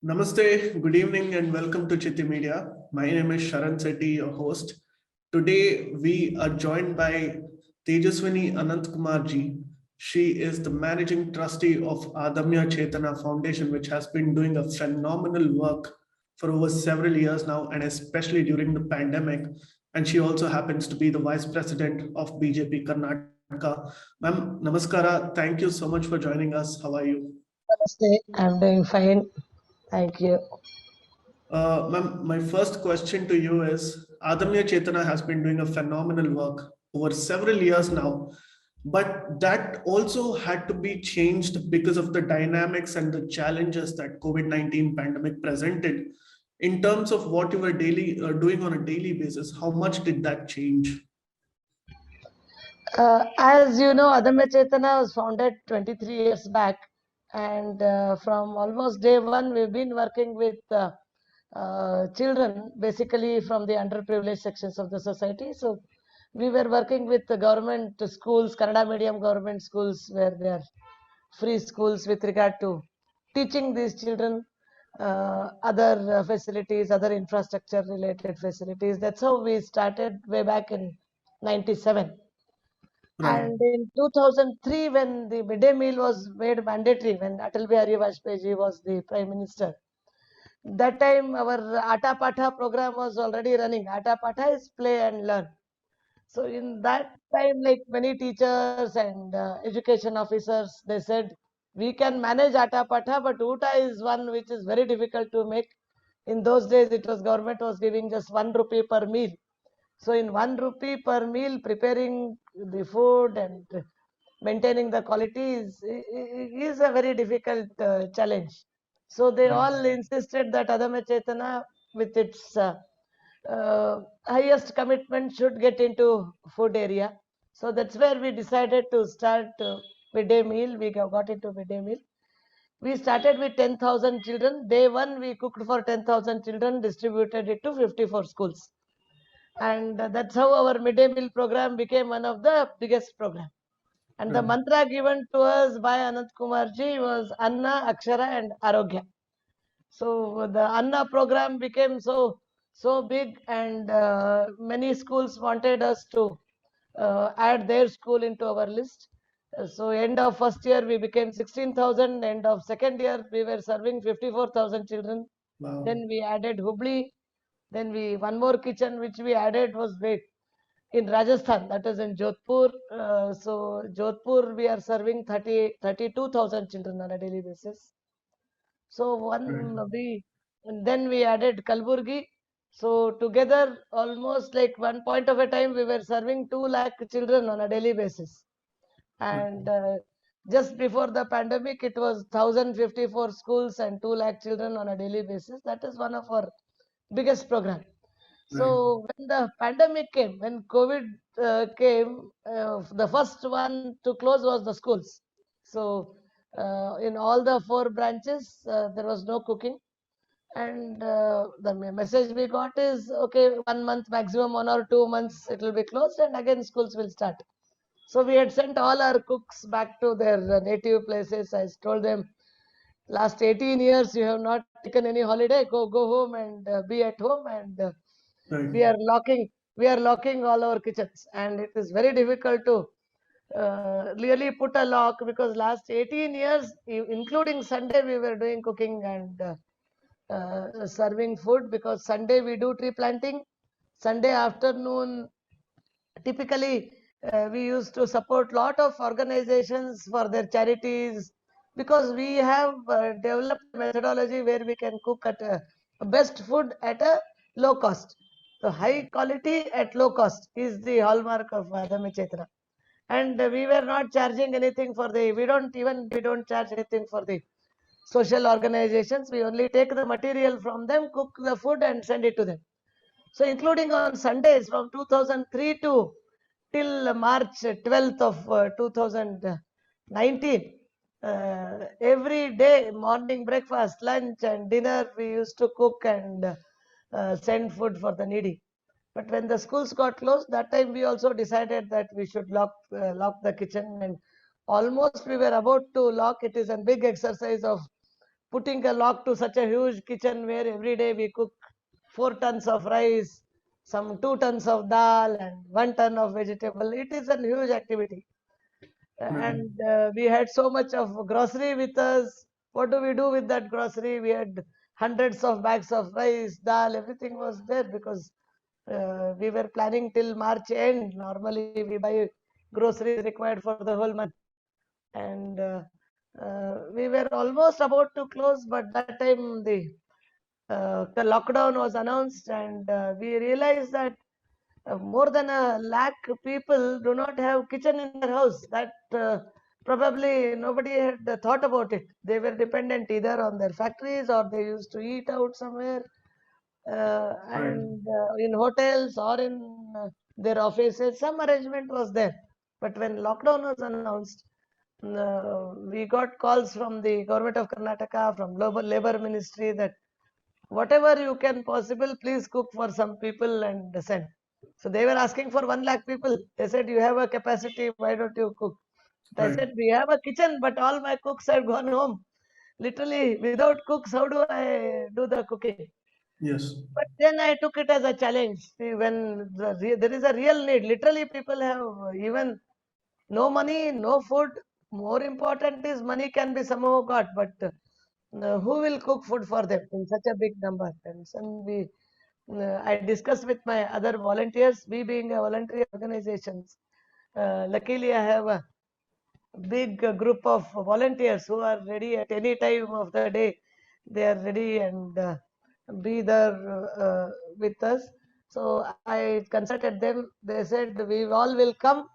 Namaste, good evening, and welcome to Chitti Media. My name is Sharan Sethi, your host. Today, we are joined by Tejaswini Anant Kumar ji. She is the managing trustee of Adamya Chetana Foundation, which has been doing a phenomenal work for over several years now, and especially during the pandemic. And she also happens to be the vice president of BJP Karnataka. Ma'am, Namaskara. Thank you so much for joining us. How are you? Namaste. I'm doing fine. Thank you. Ma'am, my first question to you is Adamya Chetana has been doing a phenomenal work over several years now, but that also had to be changed because of the dynamics and the challenges that COVID-19 pandemic presented. In terms of what you were doing on a daily basis, how much did that change? As you know, Adamya Chetana was founded 23 years back, and from almost day one, we've been working with children, basically from the underprivileged sections of the society. So we were working with the government schools, Kannada medium government schools, where they are free schools with regard to teaching these children other facilities, other infrastructure related facilities. That's how we started way back in 97. Right. And in 2003, when the midday meal was made mandatory, when Atal Bihari Vajpayee ji was the Prime Minister, that time our Ata Patha program was already running. Ata Patha is play and learn. So in that time, like many teachers and education officers, they said, we can manage Ata Patha, but Uta is one which is very difficult to make. In those days, it was government was giving just 1 rupee per meal. So in 1 rupee per meal, preparing the food and maintaining the quality is a very difficult challenge. So they all insisted that Adamya Chetana, with its highest commitment, should get into food area. So that's where we decided to start midday meal. We got into midday meal. We started with 10,000 children. Day one, we cooked for 10,000 children, distributed it to 54 schools. And that's how our midday meal program became one of the biggest program. And the Right. mantra given to us by Anant Kumar ji was Anna, Akshara and Arogya. So the Anna program became so big, and many schools wanted us to add their school into our list. So end of first year we became 16,000. End of second year we were serving 54,000 children. Wow. Then we added Hubli. Then we one more kitchen which we added was in Rajasthan, that is in Jodhpur. So Jodhpur we are serving 32,000 children on a daily basis. So Right. and then we added Kalburgi. So together, almost like one point of a time, we were serving 2 lakh children on a daily basis. And just before the pandemic, it was 1,054 schools and 2 lakh children on a daily basis. That is one of our biggest program. Right. So when the pandemic came, when COVID came, the first one to close was the schools. So in all the 4 branches, there was no cooking. And the message we got is, okay, 1 month maximum, 1 or 2 months, it will be closed, and again schools will start. So we had sent all our cooks back to their native places. I told them, last 18 years you have not taken any holiday. Go home and be at home. And Right. we are locking all our kitchens, and it is very difficult to really put a lock, because last 18 years, including Sunday, we were doing cooking and serving food, because Sunday we do tree planting. Sunday afternoon, typically we used to support lot of organizations for their charities, because we have developed methodology where we can cook at best food at a low cost. So high quality at low cost is the hallmark of Adamya Chetana. And we were not charging anything for we don't charge anything for the social organizations. We only take the material from them, cook the food and send it to them. So including on Sundays from 2003 to till March 12th of 2019, every day, morning breakfast, lunch and dinner, we used to cook and send food for the needy. But when the schools got closed, that time we also decided that we should lock the kitchen, and almost we were about to lock. It is a big exercise of putting a lock to such a huge kitchen where every day we cook 4 tons of rice, some 2 tons of dal, and 1 ton of vegetable. It is a huge activity. And we had so much of grocery with us. What do we do with that grocery? We had hundreds of bags of rice, dal, everything was there because we were planning till March end. Normally, we buy groceries required for the whole month. And we were almost about to close, but that time the lockdown was announced, and we realized that more than a lakh people do not have kitchen in their house. That probably nobody had thought about it. They were dependent either on their factories or they used to eat out somewhere, and in hotels or in their offices. Some arrangement was there. But when lockdown was announced, we got calls from the government of Karnataka, from labor ministry, that whatever you can possible, please cook for some people and send. So they were asking for 1 lakh people. They said, you have a capacity, why don't you cook? I said, we have a kitchen, but all my cooks have gone home. Literally, without cooks, how do I do the cooking? Yes. But then I took it as a challenge. See, when there is a real need, literally people have even no money, no food. More important is money can be somehow got, but who will cook food for them in such a big number? And so I discussed with my other volunteers. We being a voluntary organizations, luckily I have a big group of volunteers who are ready at any time of the day. They are ready and be there with us. So I consulted them. They said, we all will come.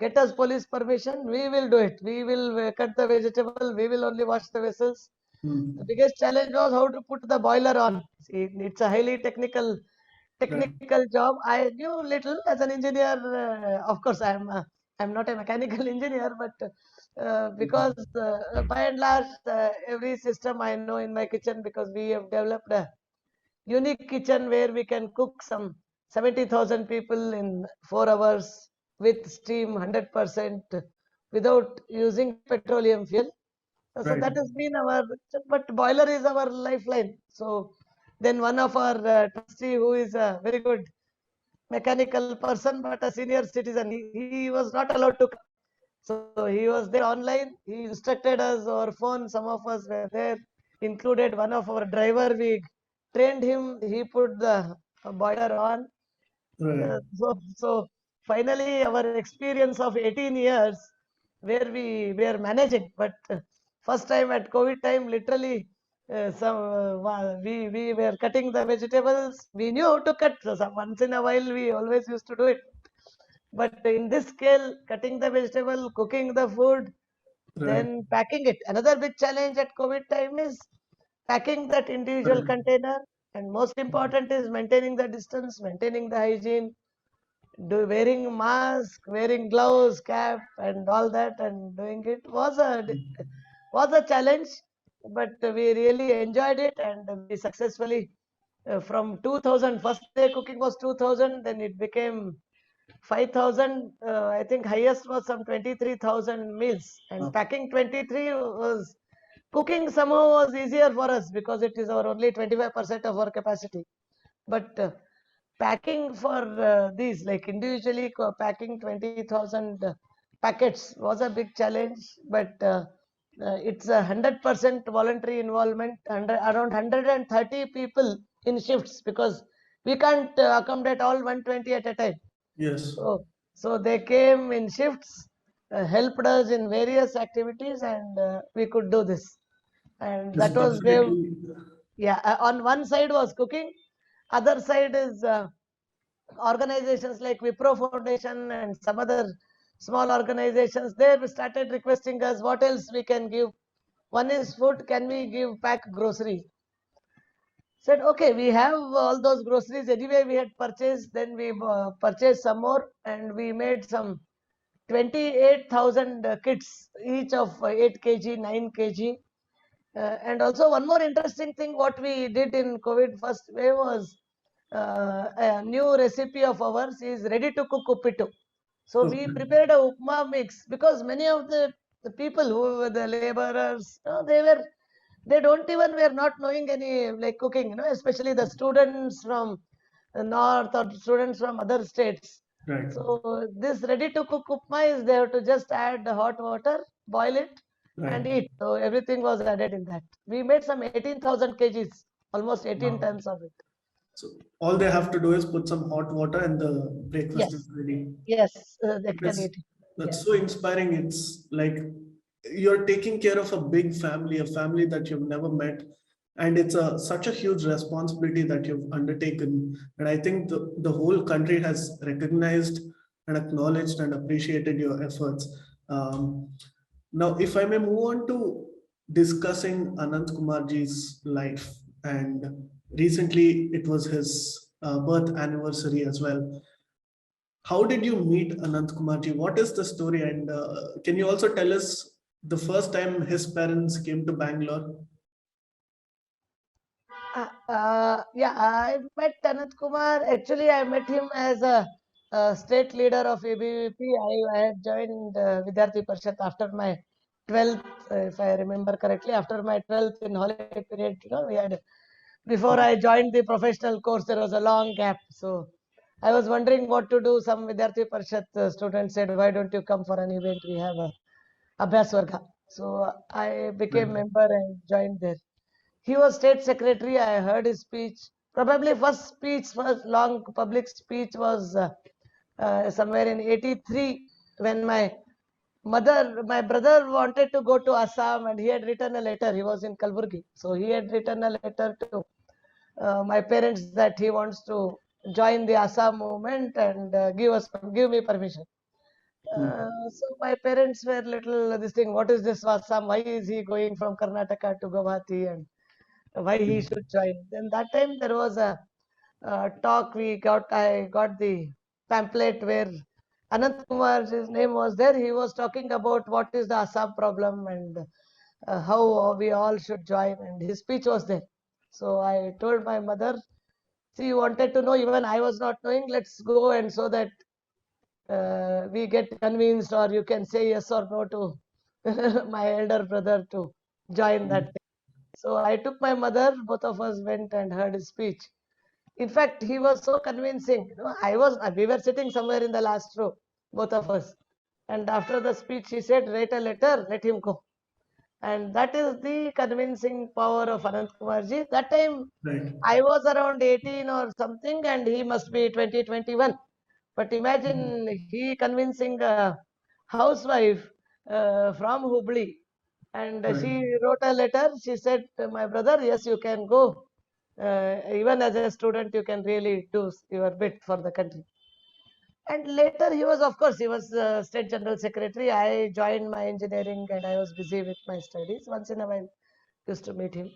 Get us police permission. We will do it. We will cut the vegetable. We will only wash the vessels. The biggest challenge was how to put the boiler on. See, it's a highly technical job. I knew little as an engineer. Of course, I'm not a mechanical engineer, but because by and large, every system I know in my kitchen, because we have developed a unique kitchen where we can cook some 70,000 people in 4 hours with steam 100% without using petroleum fuel. So that has been our, but boiler is our lifeline. So then one of our trustee, who is a very good mechanical person, but a senior citizen, he was not allowed to come. So he was there online. He instructed us over phone. Some of us were there, included one of our driver. We trained him. He put the boiler on. So finally, our experience of 18 years, where we were managing, but first time at COVID time, literally, we were cutting the vegetables. We knew how to cut. So once in a while, we always used to do it. But in this scale, cutting the vegetable, cooking the food, then packing it. Another big challenge at COVID time is packing that individual container. And most important is maintaining the distance, maintaining the hygiene, wearing mask, wearing gloves, cap, and all that, and doing it was a challenge. But we really enjoyed it, and we successfully from 2000, first day cooking was 2000, then it became 5,000. I think highest was some 23,000 meals, and packing 23 was, cooking somehow was easier for us because it is our only 25% of our capacity. But packing for these, like individually packing 20,000 packets was a big challenge. But it's a 100% voluntary involvement, around 130 people in shifts, because we can't accommodate all 120 at a time. Yes. So they came in shifts, helped us in various activities, and we could do this. And that was where, yeah, on one side was cooking, other side is organizations like Wipro Foundation and some other small organizations. They started requesting us what else we can give. One is food, can we give pack grocery? Said, okay, we have all those groceries anyway we had purchased. Then we purchased some more, and we made some 28,000 kits, each of 8 kg, 9 kg. And also one more interesting thing, what we did in COVID first wave was, a new recipe of ours is ready to cook uppittu. So we prepared a upma mix, because many of the people who were the laborers, they were they don't even were not knowing any like cooking, especially the students from the north or students from other states. Right. So this ready to cook upma is they have to just add the hot water, boil it, and Right. eat. So everything was added in that. We made some 18,000 kgs, almost 18 Wow. tons of it. So all they have to do is put some hot water and the breakfast is Yes, ready. yes, they can That's eat it. that's Yeah. so inspiring. It's like you're taking care of a big family, a family that you've never met, and it's such a huge responsibility that you've undertaken. And I think the whole country has recognized and acknowledged and appreciated your efforts. Um, Now, if I may move on to discussing Anant Kumarji's life, and recently it was his birth anniversary as well. How did you meet Anant Kumarji? What is the story? And can you also tell us the first time his parents came to Bangalore? Yeah, I met Anant Kumar. Actually, I met him as a state leader of ABVP. I had joined Vidyarthi Parishad after my 12th, if I remember correctly, after my 12th in holiday period. We had, before I joined the professional course, there was a long gap. So I was wondering what to do. Some Vidyarthi Parishad students said, why don't you come for an event? We have a Abhyas Varga. So I became Right. member and joined there. He was state secretary. I heard his speech. Probably first long public speech was somewhere in 83 when my brother wanted to go to Assam and he had written a letter. He was in Kalburgi. So he had written a letter to my parents that he wants to join the Assam movement and give me permission. Hmm. So my parents were little this thing. What is this Assam? Why is he going from Karnataka to Guwahati and why he should join? Then that time there was a talk I got the pamphlet where Anant Kumar's his name was there. He was talking about what is the Assam problem and how we all should join, and his speech was there. So I told my mother, she wanted to know, even I was not knowing, let's go and so that we get convinced, or you can say yes or no to my elder brother to join that. So I took my mother, both of us went and heard his speech. In fact, he was so convincing. We were sitting somewhere in the last row, both of us. And after the speech, he said, write a letter, let him go. And that is the convincing power of Anant Kumarji. That time, Right. I was around 18 or something, and he must be 20, 21. But imagine he convincing a housewife from Hubli. And Right. she wrote a letter. She said, my brother, yes, you can go. Even as a student, you can really do your bit for the country. And later, of course, he was state general secretary. I joined my engineering and I was busy with my studies. Once in a while, used to meet him.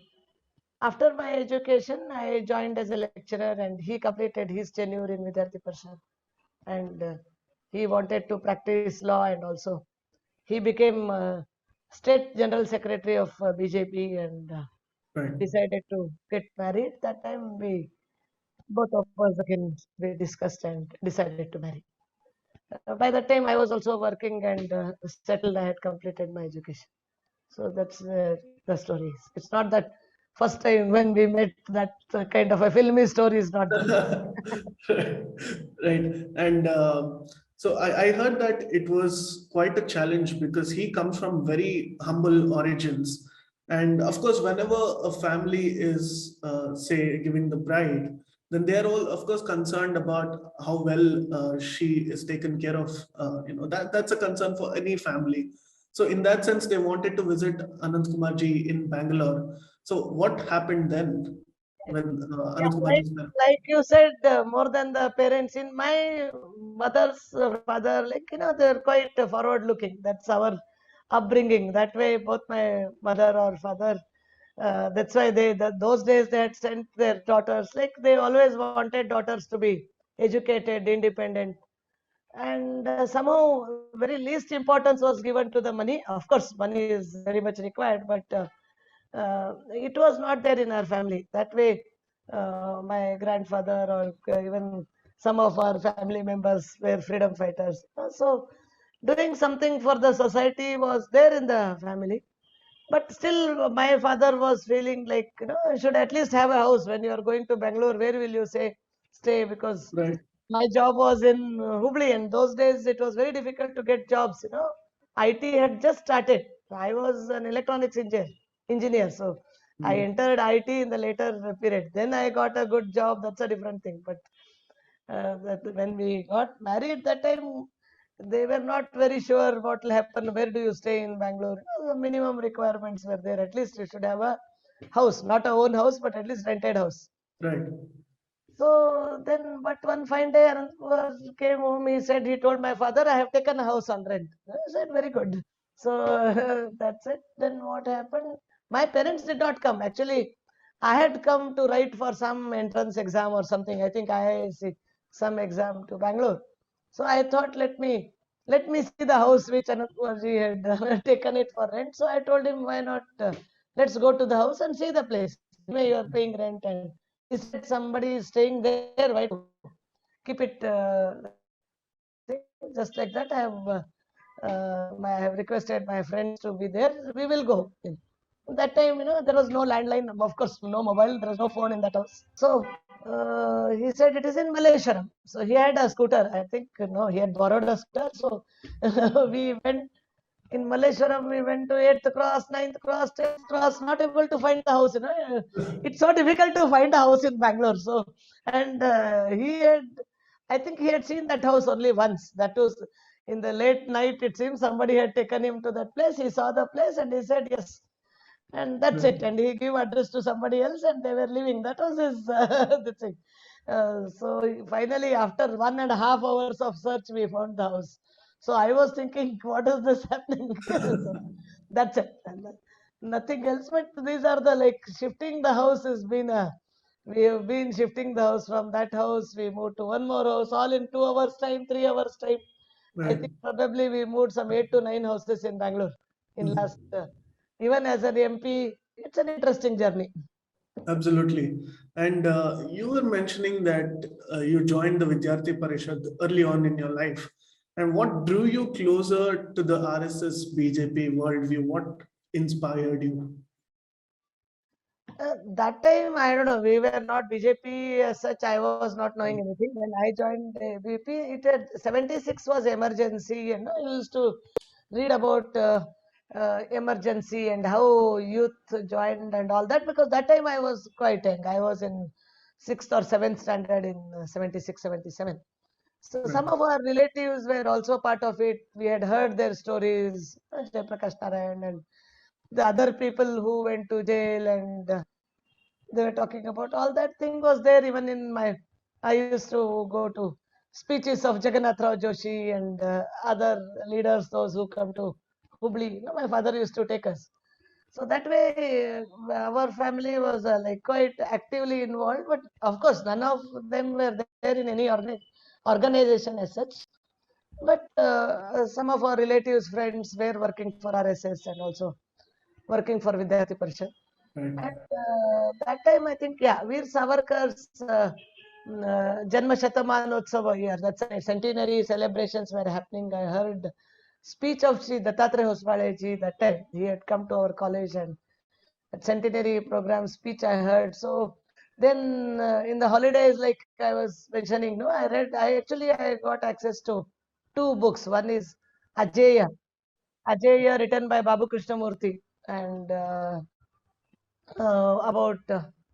After my education, I joined as a lecturer and he completed his tenure in Vidyarthi Parishad. And he wanted to practice law, and also he became state general secretary of BJP and Right. decided to get married. That time both of us again, we discussed and decided to marry. By that time, I was also working and settled. I had completed my education. So that's the story. It's not that first time when we met, that kind of a filmy story is not there. Right. And so I heard that it was quite a challenge because he comes from very humble origins. And of course, whenever a family is, say, giving the bride, then they are all, of course, concerned about how well she is taken care of. That's a concern for any family. So in that sense, they wanted to visit Anant Kumarji in Bangalore. So what happened then when Yeah, Anant Kumarji's parents? like you said, more than the parents. In my mother's father, like they're quite forward looking. That's our upbringing. That way, both my mother or father. That's why those days they had sent their daughters. Like they always wanted daughters to be educated, independent, and somehow very least importance was given to the money. Of course, money is very much required, but it was not there in our family. That way, my grandfather or even some of our family members were freedom fighters. So doing something for the society was there in the family. But still, my father was feeling like, you should at least have a house. When you are going to Bangalore, where will you stay? Because Right. my job was in Hubli, and those days it was very difficult to get jobs. IT had just started. I was an electronics engineer, so I Mm. entered IT in the later period. Then I got a good job. That's a different thing. But when we got married, that time they were not very sure what will happen. Where do you stay in Bangalore? The minimum requirements were there. At least you should have a house, not a own house, but at least rented house. Right. So then, but one fine day, Anand came home. He said, he told my father, I have taken a house on rent. I said, very good. So that's it. Then what happened? My parents did not come. Actually, I had come to write for some entrance exam or something. I think IISc, some exam to Bangalore. So I thought, let me see the house which Anand had taken it for rent. So I told him, why not? Let's go to the house and see the place. Anyway, you are paying rent, and he said somebody is staying there. Why to keep it just like that? I have requested my friends to be there. We will go. That time, there was no landline. Of course, no mobile. There was no phone in that house. So he said it is in Malaysia. So he had a scooter. I think no, he had borrowed a scooter. So we went in Malleshwaram. We went to 8th cross, 9th cross, 10th cross. Not able to find the house. It's so difficult to find a house in Bangalore. So and I think he had seen that house only once. That was in the late night. It seems somebody had taken him to that place. He saw the place and he said yes, and that's Right. it. And he gave address to somebody else, and they were living. That was his the thing. So finally, after 1.5 hours of search, we found the house. So I was thinking, what is this happening? So that's it. And nothing else. But these are the like shifting the house has been a. We have been shifting the house from that house. We moved to one more house, all in 2 hours time, 3 hours time. I Right. think probably we moved some 8 to 9 houses in Bangalore in last. Mhm. Even as an MP, it's an interesting journey. Absolutely. And you were mentioning that you joined the Vidyarthi Parishad early on in your life. And what drew you closer to the RSS BJP worldview? What inspired you? That time, I don't know, we were not BJP as such. I was not knowing anything. When I joined ABP, it had 76 was emergency, and I used to read about emergency and how youth joined and all that, because that time I was quite young. I was in sixth or seventh standard in 76, 77. So Right. some of our relatives were also part of it. We had heard their stories, Jayaprakash Narayan and the other people who went to jail, and they were talking about all that thing was there even in my. I used to go to speeches of Jagannath Rao Joshi and other leaders, those who come to Hubli. My father used to take us. So that way, our family was like quite actively involved. But of course, none of them were there in any organization as such. But some of our relatives, friends were working for RSS and also working for Vidyarthi Parishad. Right. And that time, I think, yeah, Veer Savarkar's Janma Shatamanotsava year, that's a centenary celebrations were happening. I heard speech of Sri Dattatreya Hoswaleji that time. He had come to our college, and that centenary program speech I heard. So then in the holidays, like I was mentioning, no, I got access to two books. One is Ajeya, Ajeya written by Babu Krishnamurthy, and about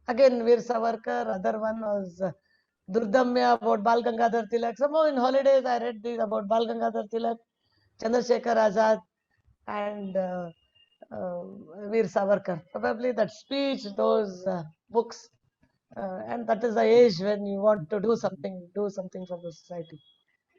again Veer Savarkar. Other one was Durdamya about Bal Gangadhar Tilak. Somehow in holidays I read these about Bal Gangadhar Tilak, Chandrasekhar Azad, and uh, Veer Savarkar. Probably that speech, those books, and that is the age when you want to do something for the society.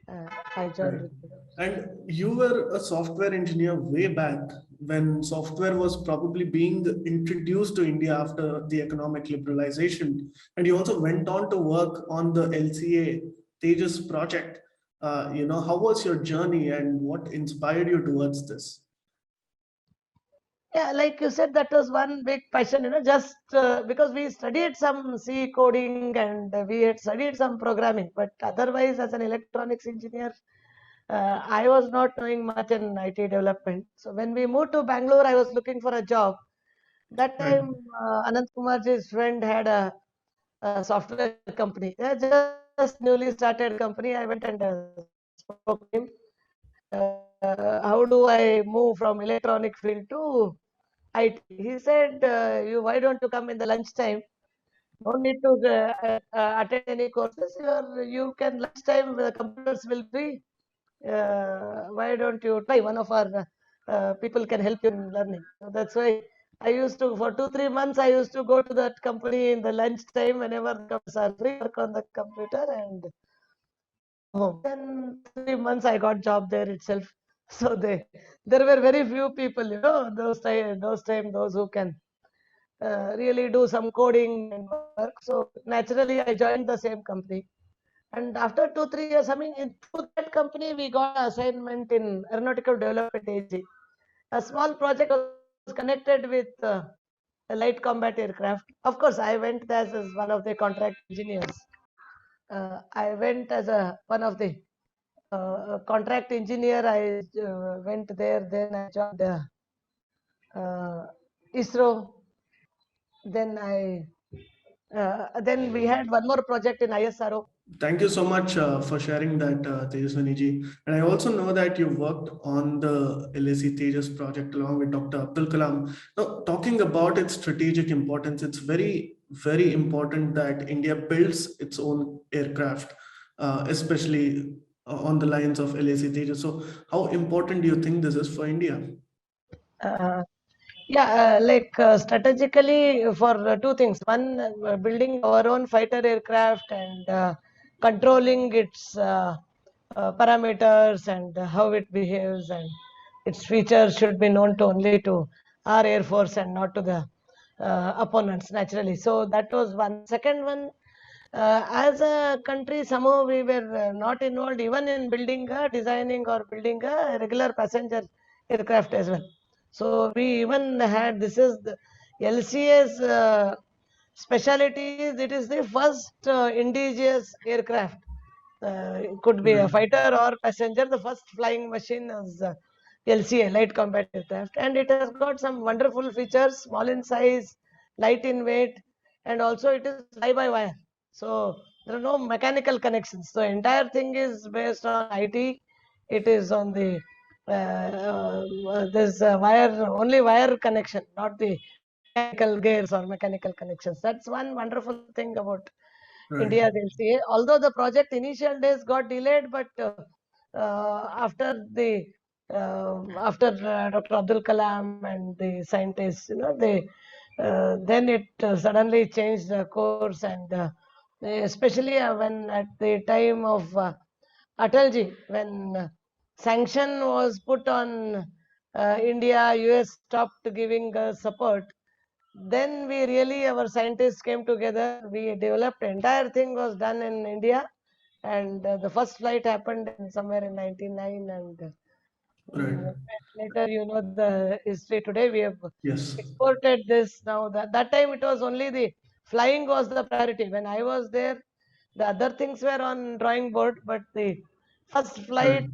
Uh, I joined Right. with them. And you were a software engineer way back when software was probably being introduced to India after the economic liberalization. And you also went on to work on the LCA Tejas project. How was your journey and what inspired you towards this? Yeah, like you said, that was one big passion, just because we studied some C coding and we had studied some programming, but otherwise, as an electronics engineer, I was not knowing much in IT development. So when we moved to Bangalore, I was looking for a job. That Right. time, Anant Kumarji's friend had a software company, just newly started company. I went and spoke to him. How do I move from electronic field to IT? He said, "You why don't you come in the lunchtime? No need to attend any courses. You can lunchtime. The computers will be. Why don't you try? One of our people can help you in learning." So that's why I used to, for 2 3 months, I used to go to that company in the lunch time whenever the computers are free, work on the computer and home. Then 3 months I got job there itself. So there were very few people, those who can really do some coding and work. So naturally, I joined the same company. And after 2 3 years, I mean, through that company, we got an assignment in aeronautical development agency. A small project was connected with a light combat aircraft. Of course, I went there as one of the contract engineers. I went as one of the contract engineer. I went there. Then I joined uh, ISRO. Then then we had one more project in ISRO. Thank you so much for sharing that, Tejaswani ji. And I also know that you worked on the LAC Tejas project along with Dr. Abdul Kalam. Now, talking about its strategic importance, it's very, very important that India builds its own aircraft, especially on the lines of LAC Tejas. So, how important do you think this is for India? Uh, yeah, strategically for two things. One, building our own fighter aircraft and controlling its parameters and how it behaves and its features should be known to only to our air force and not to the opponents naturally. So that was one. Second one, as a country, somehow we were not involved even in building designing or building a regular passenger aircraft as well. So we even had, this is the LCA's specialty is it is the first indigenous aircraft. It could be a Right. fighter or passenger. The first flying machine is LCA, light combat aircraft, and it has got some wonderful features: small in size, light in weight, and also it is fly by wire. So there are no mechanical connections. The entire thing is based on IT. It is on the this wire, only wire connection, not the mechanical gears or mechanical connections. That's one wonderful thing about Right. India's LCA. Although the project initial days got delayed, but after the after Dr. Abdul Kalam and the scientists, they then it suddenly changed the course, and especially when at the time of Atalji, when sanction was put on India, US stopped giving support. Then we really, our scientists came together. We developed, entire thing was done in India, and the first flight happened in somewhere in 99, and Right. later, the history today. We have Yes. exported this now. That time it was only the flying was the priority. When I was there, the other things were on drawing board, but the first Right. flight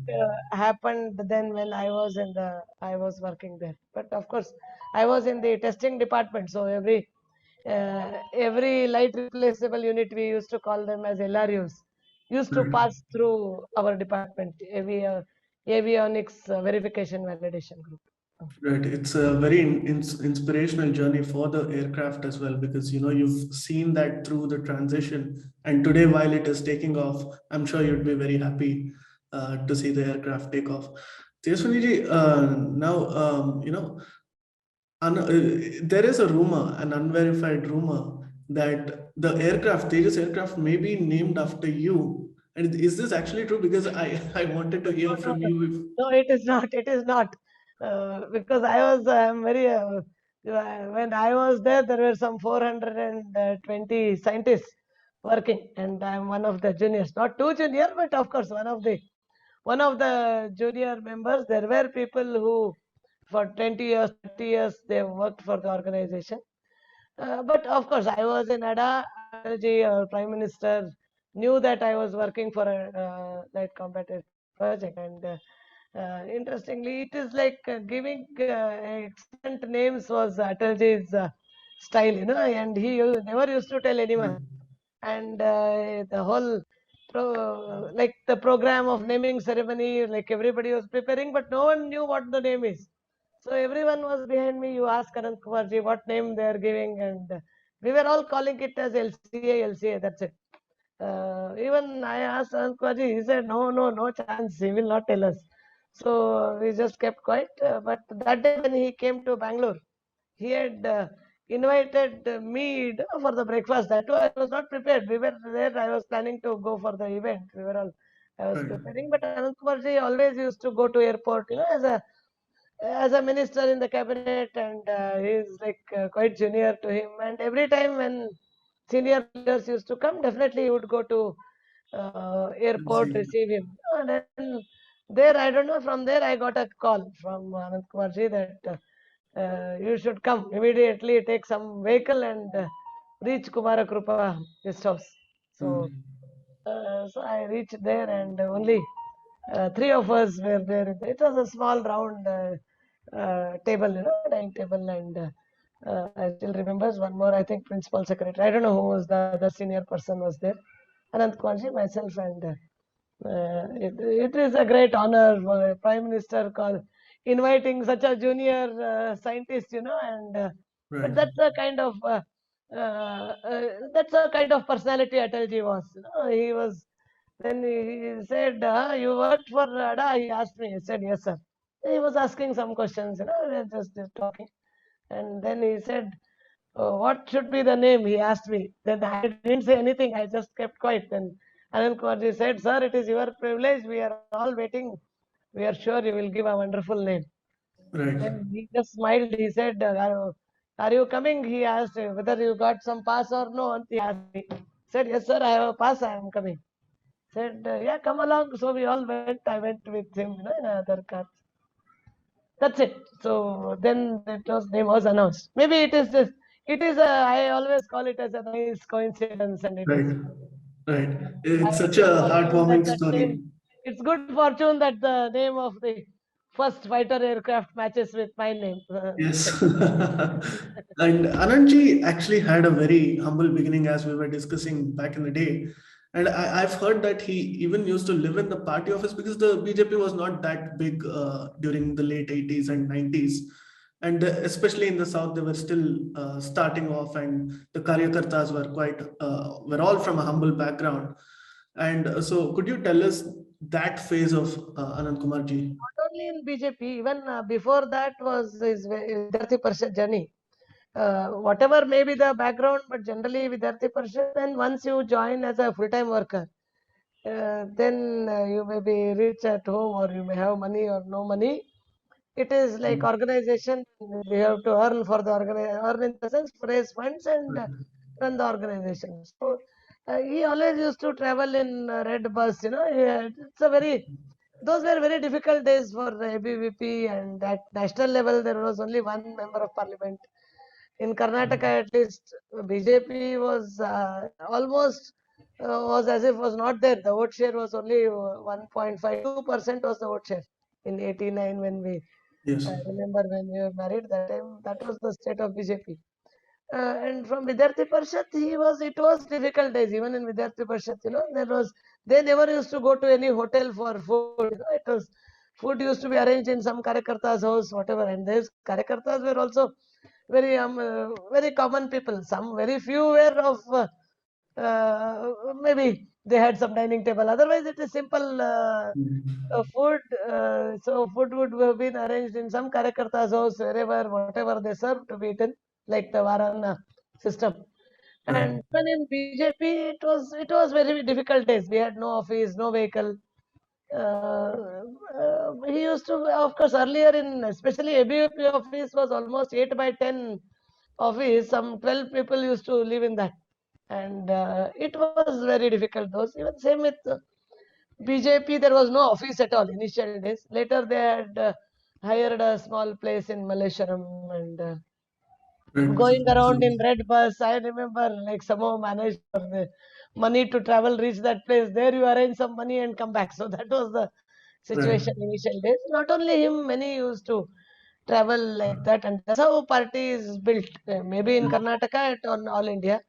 happened then when I was working there. But of course, I was in the testing department, so every light replaceable unit, we used to call them as LRUs, used to Right. pass through our department, avionics verification validation group. Right. It's a very inspirational journey for the aircraft as well, because you've seen that through the transition. And today, while it is taking off, I'm sure you'd be very happy to see the aircraft take off. Tejaswani ji, now there is a rumor, an unverified rumor, that the aircraft, Tejas aircraft, may be named after you. And is this actually true? Because I wanted to hear No, no, from no. you. If No, it is not. It is not. Because I'm very, when I was there, there were some 420 scientists working, and I'm one of the juniors. Not too junior, but of course, one of the junior members. There were people who, for 20 years, 30 years, they worked for the organization. But of course, I was in ADA. Atalji, our Prime Minister, knew that I was working for a light combat aircraft. project. And interestingly, it is like giving excellent names was Atalji's style, and he never used to tell anyone. And the whole like the program of naming ceremony, like everybody was preparing, but no one knew what the name is. So everyone was behind me. You ask Anand Kumarji what name they are giving, and we were all calling it as LCA, LCA. That's it. Even I asked Anand Kumarji, he said, no, no, no chance. He will not tell us. So we just kept quiet. But that day when he came to Bangalore, he had invited me for the breakfast. That too, I was not prepared. We were there. I was planning to go for the event. We were all. I was Right. preparing, but Anand Kumarji always used to go to airport, as a minister in the cabinet, and he's like quite junior to him. And every time when senior leaders used to come, definitely he would go to airport, See. receive him. And then there, I don't know, from there I got a call from Anand Kumarji that you should come immediately, take some vehicle and reach Kumara Krupa guest house. So, Mm. so I reached there, and only three of us were there. It was a small round table, dining table, and I still remember one more. I think principal secretary. I don't know who was the other senior person was there. Anand Kumarji, myself, and it is a great honor for a prime minister call inviting such a junior scientist, and but Right. that's a kind of personality Atalji was. He was. Then he said, "You worked for ADA?" He asked me. I said, "Yes, sir." He was asking some questions, we were just talking, and then he said, "Oh, what should be the name?" He asked me. Then I didn't say anything. I just kept quiet. Then Anand Kumarji said, "Sir, it is your privilege. We are all waiting. We are sure you will give a wonderful name." Right. Then he just smiled. He said, are you coming?" He asked whether you got some pass or no. And he asked me. Said, "Yes, sir, I have a pass. I am coming." Said, "Yeah, come along." So we all went. I went with him, in another car. That's it. So then name was announced. Maybe it is just, I always call it as a nice coincidence, and it is Right. Right. by It's such a good fortune that heartwarming that story. name, it's good fortune that the name of the first fighter aircraft matches with my name. That's Yes. it. And Anandji actually had a very humble beginning, as we were discussing back in the day. And I've heard that he even used to live in the party office because the BJP was not that big during the late 80s and 90s. And especially in the south, they were still starting off, and the Karyakartas were all from a humble background. And so, could you tell us that phase of Anand Kumarji? Not only in BJP, even before that was his Vidyarthi Parishad journey. Whatever may be the background, but generally Vidyarthi Parishad, then once you join as a full-time worker, then you may be rich at home, or you may have money or no money. It is like organization. We have to earn for the organization, earn in the sense raise funds and run the organization. So he always used to travel in red bus. It's a very, those were very difficult days for ABVP, and at national level there was only one member of parliament. In Karnataka, at least, BJP was almost was as if was not there. The vote share was only 1.52% was the vote share in 89 when we Yes. I remember when we were married. That time, that was the state of BJP. And from Vidyarthi Parishad, it was difficult days. Even in Vidyarthi Parishad, they never used to go to any hotel for food. It was, food used to be arranged in some Karyakarta's house, whatever. And these Karyakartas were also very common people. Some very few were of, maybe they had some dining table. Otherwise, it is simple food. So food would have been arranged in some Karyakarta's house, wherever, whatever they served to be eaten, like the Varana system. Right. And when in BJP, it was very difficult days. We had no office, no vehicle. He used to, of course, earlier in especially ABVP office was almost 8 by 10 office. Some 12 people used to live in that, and it was very difficult. Those even same with BJP, there was no office at all initial days. Later, they had hired a small place in Malleshwaram, and Right. going around in red bus. I remember like somehow managed for the money to travel, reach that place. There you arrange some money and come back. So that was the situation initial days. Not only him, many used to travel like that, and that's how party is built. Maybe in Karnataka, on all India.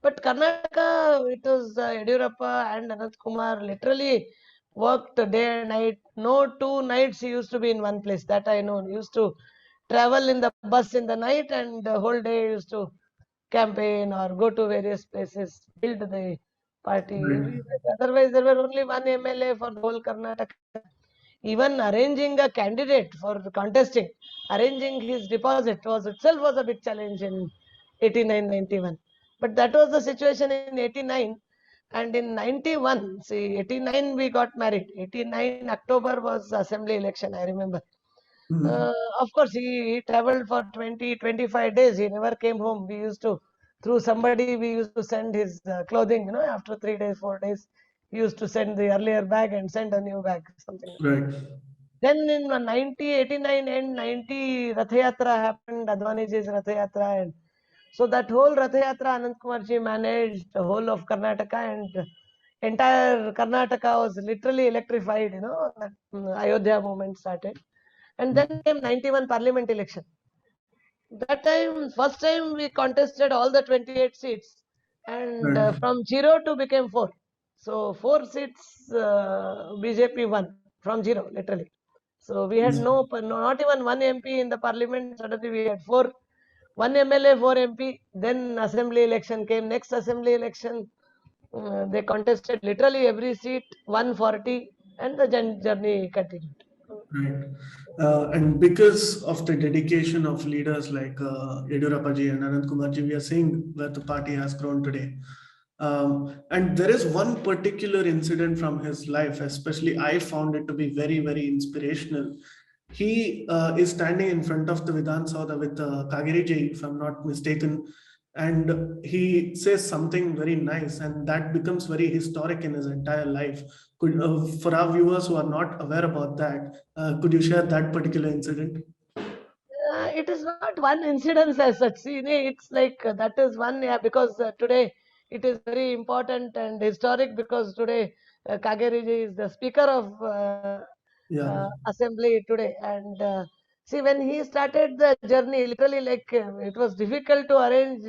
But Karnataka, it was Yediyurappa and Anant Kumar literally worked day and night. No 2 nights he used to be in one place. That I know. He used to travel in the bus in the night, and the whole day he used to campaign or go to various places, build the party. Right. Otherwise, there were only one MLA for the whole Karnataka. Even arranging a candidate for contesting, arranging his deposit was itself was a big challenge in 89, 91. But that was the situation in 89. And in 91, see, 89 we got married. 89 October was assembly election, I remember. Mm. Of course, he traveled for 20, 25 days. He never came home. We used to, through somebody, we used to send his clothing, after 3 days, 4 days. He used to send the earlier bag and send a new bag, something like that. Right. Then in 90, 89 and 90, Rath Yatra happened, Advaniji's Rath Yatra. And so that whole Rath Yatra, Anant Kumarji managed the whole of Karnataka, and entire Karnataka was literally electrified, that Ayodhya movement started. And then came 91 parliament election. That time, first time we contested all the 28 seats, and Right. from 0 to became 4. So 4 seats BJP won from 0, literally. So we had not even one MP in the parliament. Suddenly we had 4, 1 MLA, 4 MP. Then assembly election came. Next assembly election, they contested literally every seat, 140, and the journey continued. Right. And because of the dedication of leaders like Yediyurappa ji and Anant Kumar ji, we are seeing where the party has grown today. And there is one particular incident from his life, especially I found it to be very, very inspirational. He is standing in front of the Vidhan Sabha with Kageri ji, if I'm not mistaken, and he says something very nice, and that becomes very historic in his entire life. For our viewers who are not aware about that, could you share that particular incident? It is not one incidence as such. See, it's like that is one, yeah, because today it is very important and historic, because today Kageriji is the speaker of Yeah. assembly today. And see, when he started the journey, literally, like it was difficult to arrange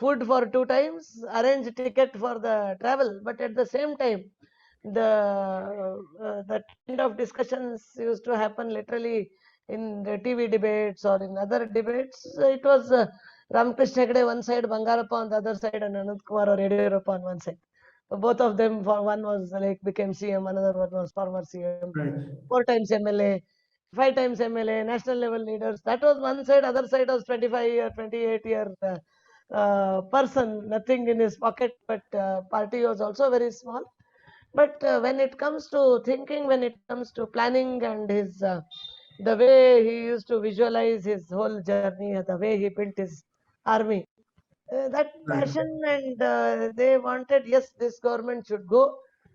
food for 2 times, arrange ticket for the travel, but at the same time, the kind of discussions used to happen literally in the TV debates or in other debates. It was Ramakrishna Hegde one side, Bangarappa on the other side, and Anant Kumar or Yediyurappa on one side. Both of them, for one was like became CM, another one was former CM, Right. 4 times MLA, 5 times MLA, national level leaders. That was one side. Other side was 25-year, 28-year person, nothing in his pocket, but party was also very small. But when it comes to thinking, when it comes to planning, and his the way he used to visualize his whole journey, the way he built his army, that Right. passion, and they wanted, yes, this government should go,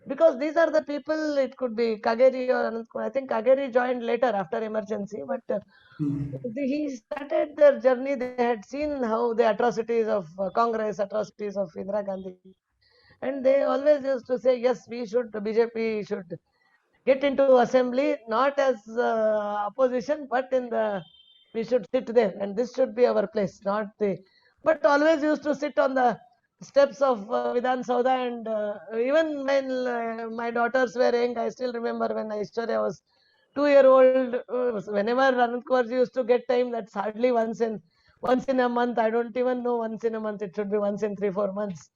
because these are the people. It could be Kageri or Anant Kumar. I think Kageri joined later after emergency, but Hmm. he started their journey. They had seen how the atrocities of Congress, atrocities of Indira Gandhi, and they always used to say, yes, BJP should get into assembly, not as opposition, but we should sit there, and this should be our place, not the, but always used to sit on the steps of Vidhan Saudha. And even when my daughters were young, I still remember when Aishwarya was 2 year old, whenever Anant Kaurji used to get time, that's hardly once in a month. I don't even know once in a month. It should be once in 3, 4 months.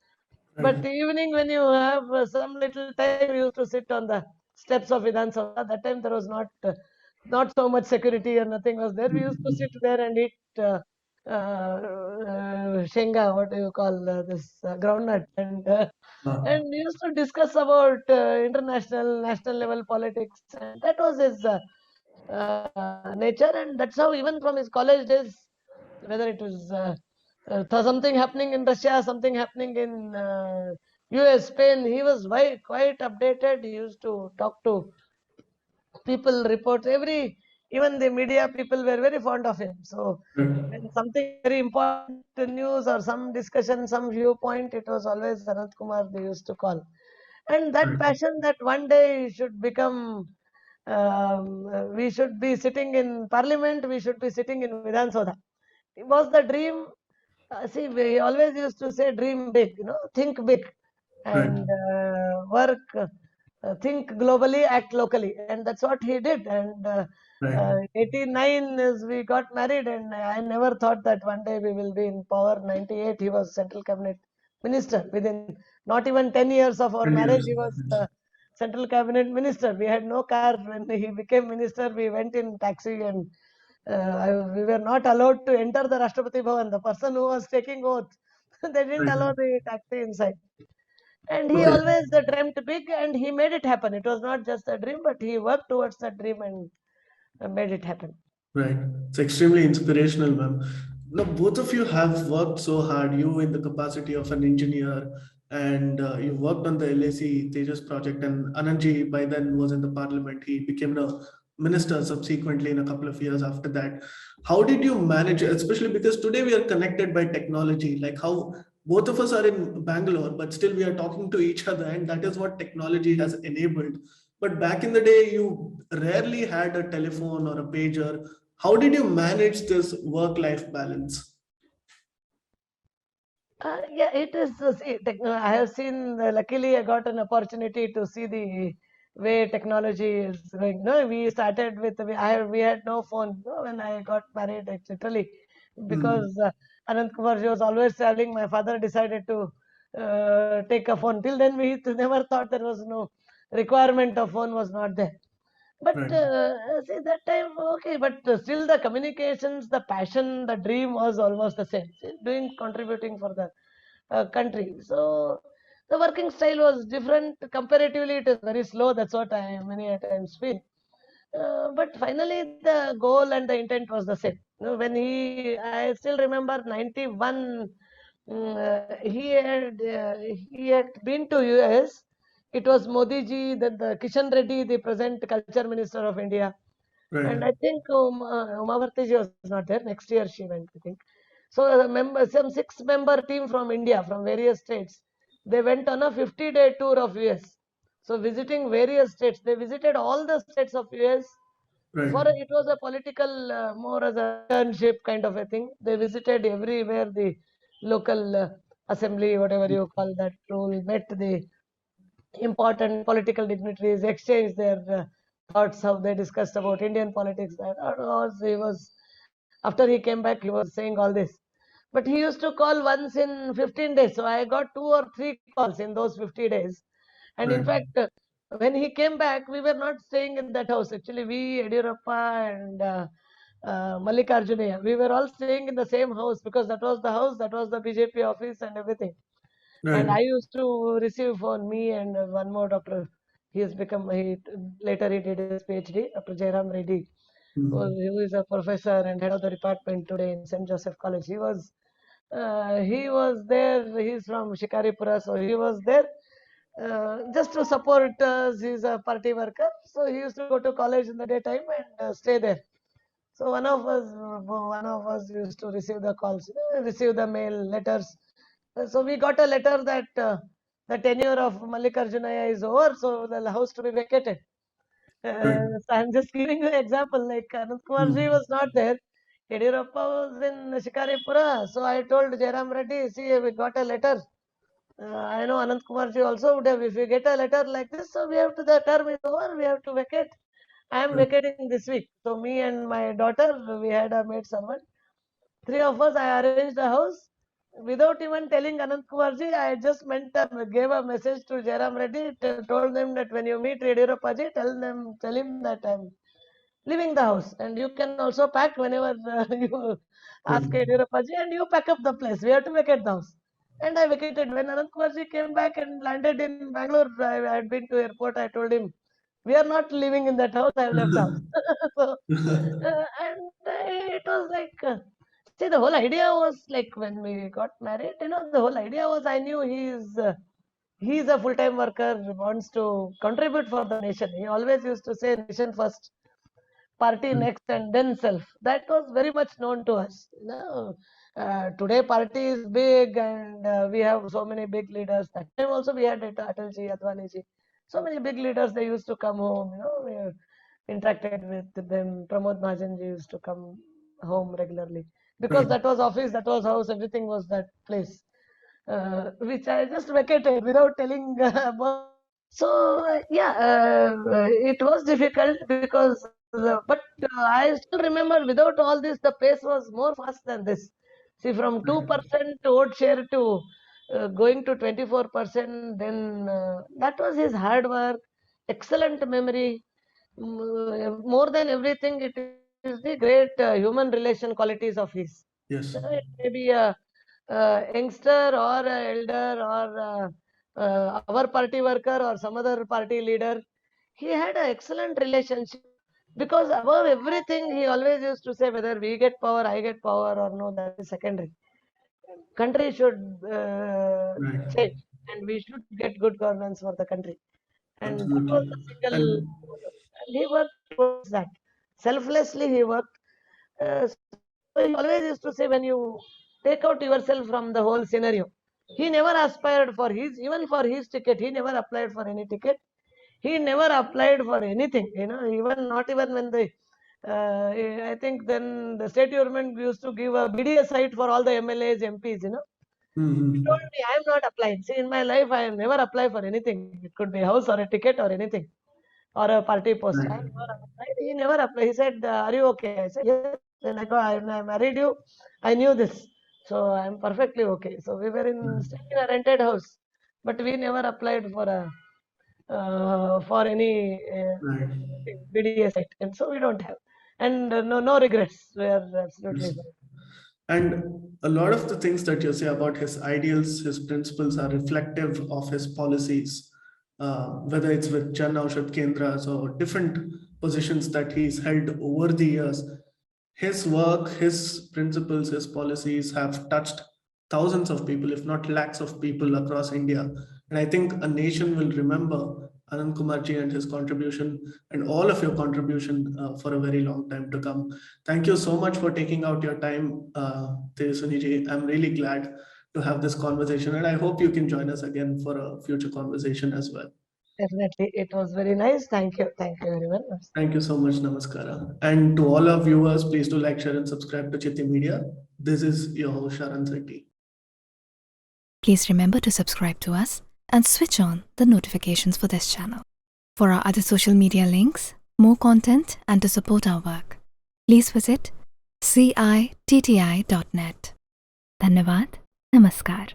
But Right. evening, when you have some little time, you used to sit on the steps of Vidhan Sabha. That time there was not so much security or nothing was there. We used to sit there and eat shenga, what do you call this groundnut, and we used to discuss about international, national level politics, and that was his nature. And that's how, even from his college days, whether it was something happening in Russia, something happening in US, Spain, he was quite updated. He used to talk to people, report even the media people were very fond of him. So Right. when something very important news or some discussion, some viewpoint, it was always Anant Kumar they used to call. And that Right. passion that one day he should become we should be sitting in parliament, we should be sitting in Vidhan Sabha. It was the dream. See, we always used to say dream big, think big Right. and work, think globally, act locally. And that's what he did. And Right. 89 is we got married, and I never thought that one day we will be in power. 98, he was central cabinet minister. Within not even 10 years of our 10 marriage, years. he was central cabinet minister. We had no car. When he became minister, we went in taxi, and we were not allowed to enter the Rashtrapati Bhavan. The person who was taking oath, they didn't Right. allow the taxi inside. And he Okay. always dreamt big, and he made it happen. It was not just a dream, but he worked towards that dream and made it happen. Right. It's extremely inspirational, ma'am. Now, both of you have worked so hard. You in the capacity of an engineer, and you worked on the LAC Tejas project. And Anandji by then was in the parliament. He became a minister subsequently in a couple of years after that. How did you manage, especially because today we are connected by technology, like how both of us are in Bangalore, but still we are talking to each other, and that is what technology has enabled. But back in the day, you rarely had a telephone or a pager. How did you manage this work-life balance? Yeah, it is. I have seen, luckily, I got an opportunity to see the way technology is going. No, we started with, we had no phone, when I got married, literally, Hmm. because Anand Kumarji was always traveling. My father decided to take a phone. Till then, we never thought there was no requirement of phone was not there. But Right. see, that time, okay, but still the communications, the passion, the dream was almost the same. See, doing, contributing for the country. So the working style was different. Comparatively, it is very slow. That's what I many a times feel. But finally, the goal and the intent was the same. When I still remember 91, he had been to US. It was Modi ji, then the Kishan Reddy, the present culture minister of India. And Right. I think Umavarti ji was not there. Next year she went, I think. So some 6-member team from India, from various states, they went on a 50-day tour of US. So visiting various states, they visited all the states of US. Right. For it was a political, more as a internship kind of a thing. They visited everywhere the local assembly, whatever you call that role, met the important political dignitaries, exchanged their thoughts, how they discussed about Indian politics. After he came back, he was saying all this. But he used to call once in 15 days. So I got 2 or 3 calls in those 50 days. And in Right. fact, when he came back, we were not staying in that house. Actually, we, Yediyurappa and Mallikarjunaya, we were all staying in the same house because that was the house, that was the BJP office and everything. And Right. I used to receive for me and one more doctor. Later he did his PhD, Dr. Jairam Reddy, Hmm. who is a professor and head of the department today in St. Joseph College. He was there. He's from Shikaripura, so he was there just to support us. He's a party worker, so he used to go to college in the daytime and stay there. So one of us used to receive the calls, receive the mail, letters. So we got a letter that the tenure of Mallikarjunaya is over, so the house to be vacated. Right. So I'm just giving you an example. Like Anand Kumarji Hmm. was not there. Yediyurappa was in Shikaripura. So I told Jairam Reddy, see, we got a letter. I know Anand Kumarji also would have. If we get a letter like this, so we have to, the term is over, we have to vacate. I am Right. vacating this week. So me and my daughter, we had a maid servant. Three of us, I arranged a house. Without even telling Anand Kumarji, I just gave a message to Jairam Reddy, told them that when you meet Yediyurappa, tell him that I'm leaving the house. And you can also pack whenever you Right. ask Yediyurappa, and you pack up the place. We have to vacate the house. And I vacated. When Anand Kumarji came back and landed in Bangalore, I had been to airport. I told him, we are not living in that house. I have left the house. So, and it was like, see, the whole idea was like when we got married, the whole idea was I knew he's a full-time worker, wants to contribute for the nation. He always used to say nation first, party next, and then self. That was very much known to us. Today party is big, and we have so many big leaders. That time also we had Atalji, Advani ji, so many big leaders. They used to come home. interacted with them. Pramod Mahajanji used to come home regularly because Right. that was office, that was house, everything was that place, which I just vacated without telling about. So it was difficult because, but I still remember without all this, the pace was more fast than this. See, from 2% vote share to going to 24%, then that was his hard work, excellent memory. More than everything, it is the great human relation qualities of his. Yes. It may be a youngster or a elder or our party worker or some other party leader. He had an excellent relationship because above everything, he always used to say whether we get power, I get power, or no, that is secondary. Country should Right. change, and we should get good governance for the country. And that was Absolutely. the single And focus. And he worked towards that. Selflessly, he worked. So he always used to say, when you take out yourself from the whole scenario, he never aspired for his, even for his ticket, he never applied for any ticket. He never applied for anything, even not even when I think then the state government used to give a BDA site for all the MLAs, MPs. He Mhm. told me, I am not applying. See, in my life, I have never applied for anything. It could be a house or a ticket or anything or a party post. I Right. never applied. He never applied. He said, "Are you okay?" I said, "Yes." Then when I married you, I knew this, so I'm perfectly okay. So we were staying in a rented house, but we never applied for any Right. BDA site, and so we don't have, and no regrets. We are absolutely Yes. fine. And a lot of the things that you say about his ideals, his principles are reflective of his policies, whether it's with Jan Aushadh Kendras or different positions that he's held over the years. His work, his principles, his policies have touched thousands of people, if not lakhs of people across India. And I think a nation will remember Anand Kumarji and his contribution and all of your contribution for a very long time to come. Thank you so much for taking out your time, Tejaswini ji. I'm really glad to have this conversation, and I hope you can join us again for a future conversation as well. Definitely, it was very nice. Thank you very much. Thank you so much, Namaskara. And to all our viewers, please do like, share, and subscribe to Chitti Media. This is your host, Sharan Sethi. Please remember to subscribe to us and switch on the notifications for this channel. For our other social media links, more content, and to support our work, please visit citti.net. Dhanyavad. Namaskar.